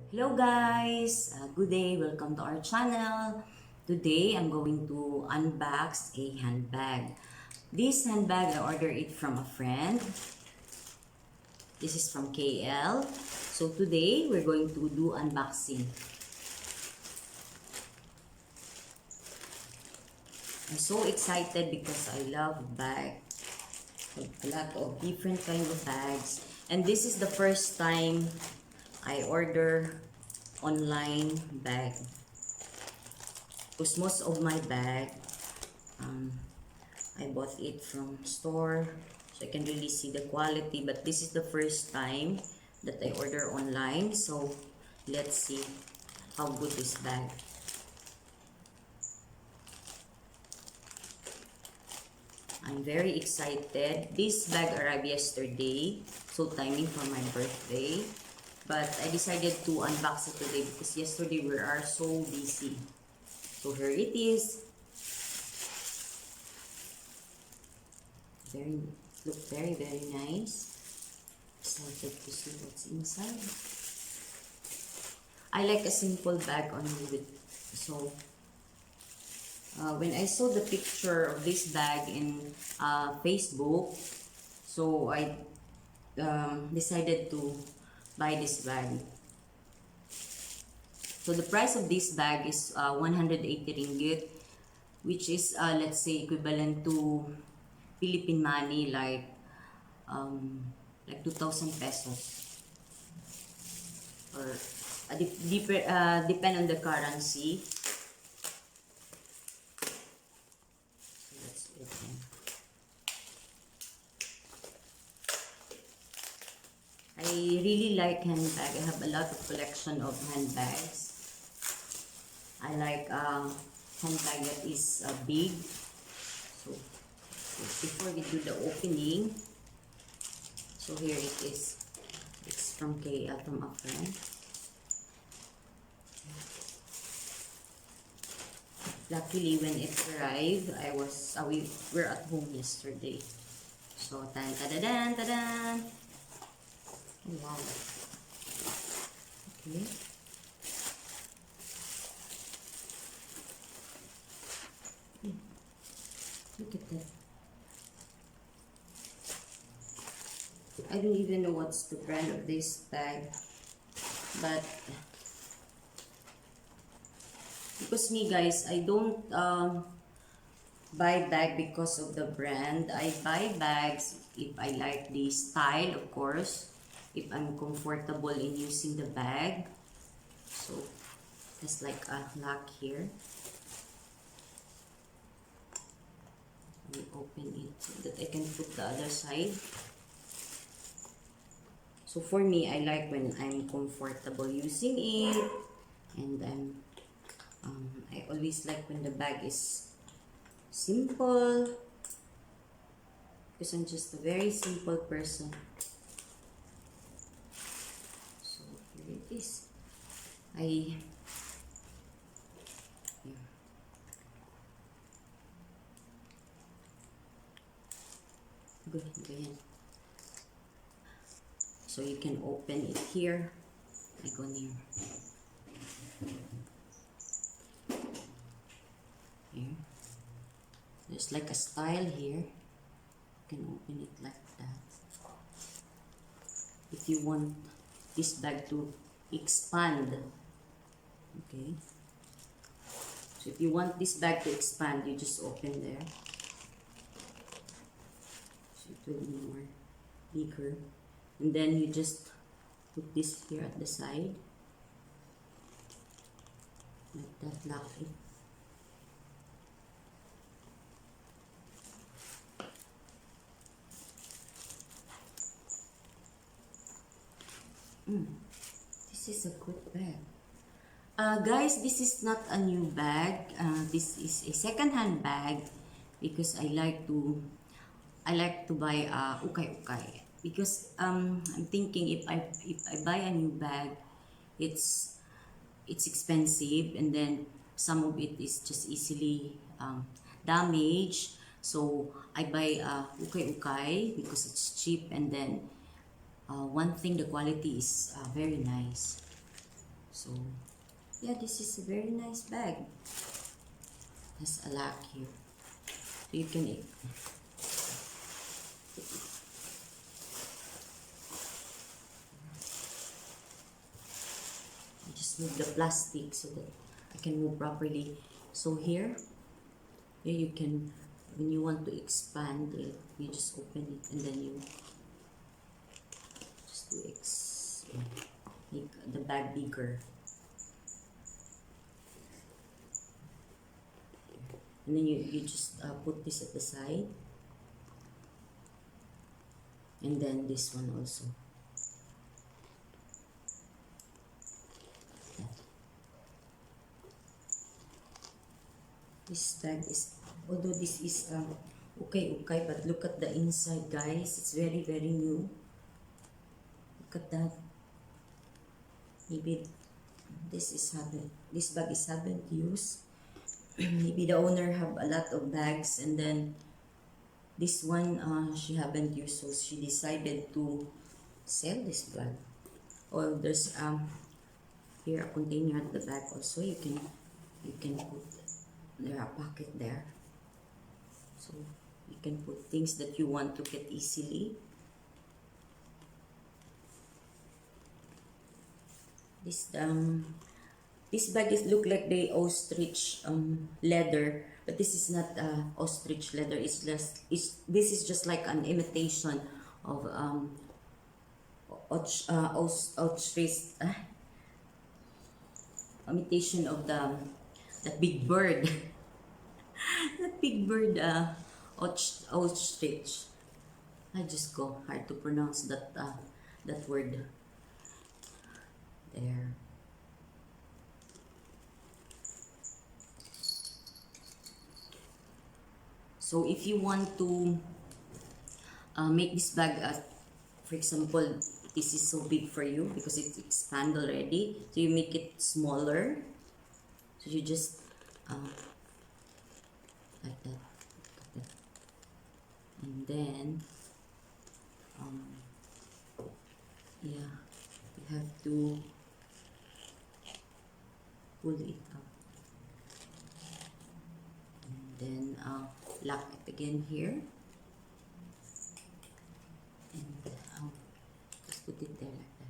Hello guys! Good day! Welcome to our channel. Today, I'm going to unbox a handbag. This handbag, I ordered it from a friend. This is from KL. So today, we're going to do unboxing. I'm so excited because I love bag. A lot of different kind of bags. And this is the first time I order online bag. Because most of my bag, um, I bought it from store, so I can really see the quality. But this is the first time that I order online, so let's see how good this bag. I'm very excited. This bag arrived yesterday, so timing for my birthday. But I decided to unbox it today because yesterday we are so busy. So here it is. Look very nice. Excited to see what's inside. I like a simple bag only with when I saw the picture of this bag in Facebook, so I decided to buy this bag. So the price of this bag is 180 ringgit, which is let's say equivalent to Philippine money um, like 2,000 pesos, or depend on the currency. So let's open. I really like handbag. I have a lot of collection of handbags. I like handbag that is big. So before we do the opening, so here it is. It's from KL, from a friend. Luckily, when it arrived, we were at home yesterday. So, tan tadadan, tadan. Oh, wow. Okay. Look at that. I don't even know what's the brand of this bag. But, because me guys, I don't buy bag because of the brand. I buy bags if I like the style, of course. If I'm comfortable in using the bag. So, there's like a lock here. Let me open it so that I can put the other side. So for me, I like when I'm comfortable using it, and then I always like when the bag is simple, because I'm just a very simple person. So here it is. Here. Good, ganyan. So you can open it here. I go near. Here. There's like a style here. You can open it like that. If you want this bag to expand. Okay. So if you want this bag to expand, you just open there. So it will be more bigger. And then you just put this here at the side. Like that, lock it. This is a good bag. Guys, this is not a new bag. This is a second-hand bag because I like to buy ukay because I'm thinking if I buy a new bag, it's expensive, and then some of it is just easily damaged. So I buy ukay because it's cheap, and then one thing, the quality is very nice. So yeah, this is a very nice bag. Has a lock here. So you can I just move the plastic so that I can move properly. So here you can, when you want to expand it, you just open it and then you just make the bag bigger. And then you just put this at the side. And then this one also. This bag is, although this is okay, but look at the inside, guys. It's very, very new. Look at that. Maybe this bag is haven't used. Maybe the owner have a lot of bags, and then this one she haven't used, so she decided to sell this bag. Or there's here a container at the back also. You can put there a pocket there, so you can put things that you want to get easily. This bag is look like the ostrich leather, but this is not ostrich leather. This is just like an imitation of ostrich imitation of the big bird. That big bird ostrich. I just go hard to pronounce that word there. So if you want to make this bag, for example, this is so big for you because it's expand already, so you make it smaller. So you just like that, and then yeah, you have to pull it up, and then lock it again here, and just put it there like that.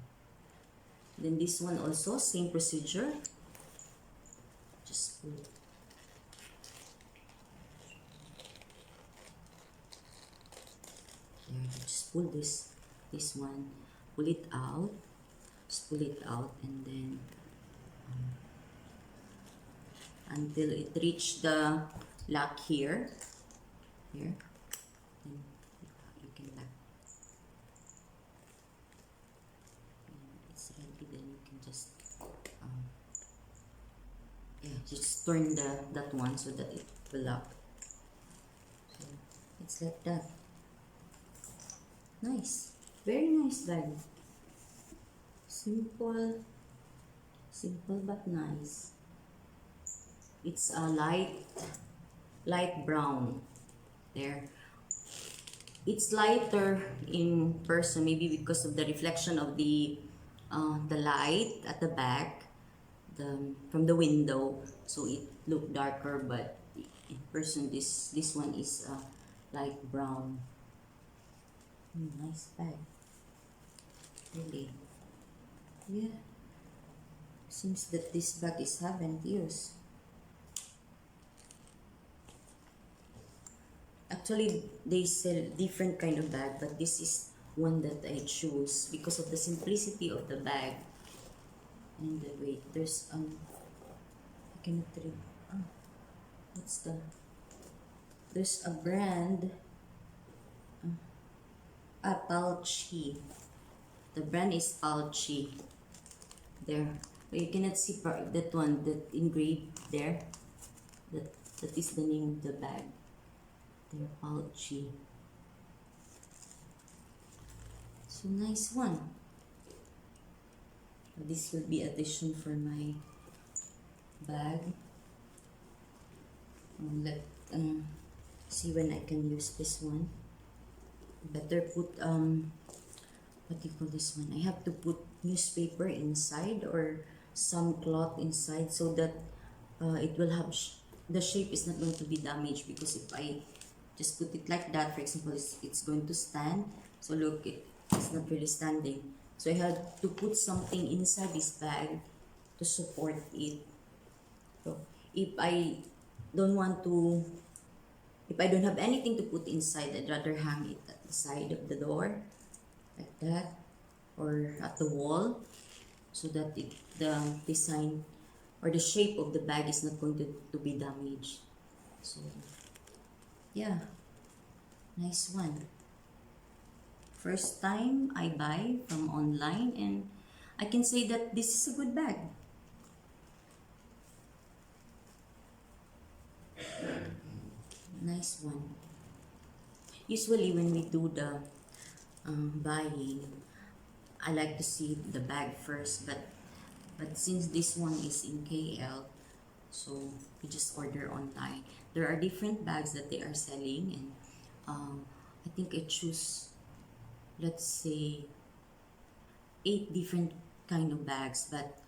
Then this one also same procedure, just pull it. There, you just pull this one, pull it out, just pull it out, and then until it reach the lock here, then you can lock. When it's ready, then you can just yeah, just turn that one so that it will lock. So it's like that. Nice, very nice bag. Simple but nice. It's a light brown there. It's lighter in person, maybe because of the reflection of the light at the back, from the window, so it looked darker. But in person, this one is light brown. Nice bag, really. Yeah, seems that this bag is haven't used. Actually, they sell different kind of bag, but this is one that I choose because of the simplicity of the bag and the weight. There's I cannot read. What's there's a brand. Palchi. The brand is Palchi. There, but you cannot see that one that engraved there. That is the name of the bag. They're Palchi. So nice one. This will be addition for my bag. Let see when I can use this one. Better put what do you call this one? I have to put newspaper inside, or some cloth inside so that it will have the shape is not going to be damaged, because if I just put it like that, for example, it's going to stand. So look, it's not really standing. So I had to put something inside this bag to support it. So if I don't want to, if I don't have anything to put inside, I'd rather hang it at the side of the door, like that, or at the wall, so that the design or the shape of the bag is not going to be damaged. So yeah, nice one. First time I buy from online, and I can say that this is a good bag. Nice one. Usually when we do the buying, I like to see the bag first, but since this one is in KL, so we just order online. There are different bags that they are selling, and I think I choose, let's say, 8 different kind of bags, but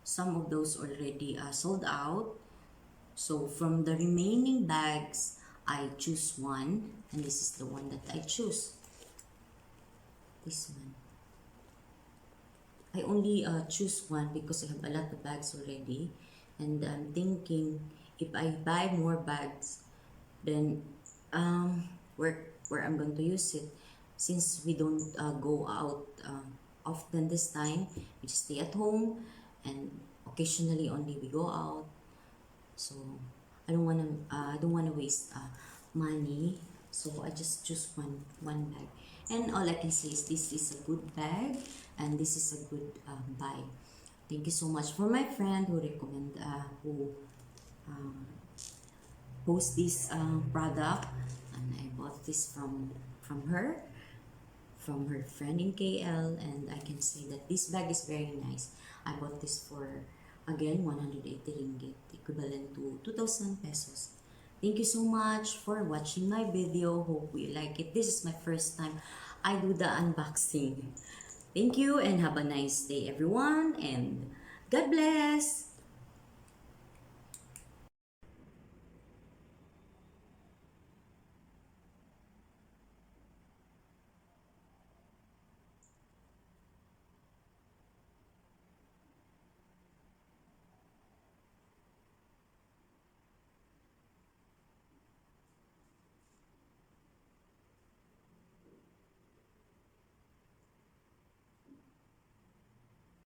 some of those already sold out. So from the remaining bags, I choose one, and this is the one that I choose. This one. I only choose one because I have a lot of bags already, and I'm thinking if I buy more bags, then where I'm going to use it, since we don't go out often this time. We just stay at home, and occasionally only we go out. So I don't wanna waste money. So I just choose one bag, and all I can say is this is a good bag, and this is a good buy. Thank you so much for my friend who recommend who post this product, and I bought this from her friend in KL, and I can say that this bag is very nice. I bought this for, again, 180 ringgit, equivalent to 2,000 pesos. Thank you so much for watching my video. Hope you like it. This is my first time I do the unboxing. Thank you and have a nice day, everyone, and God bless!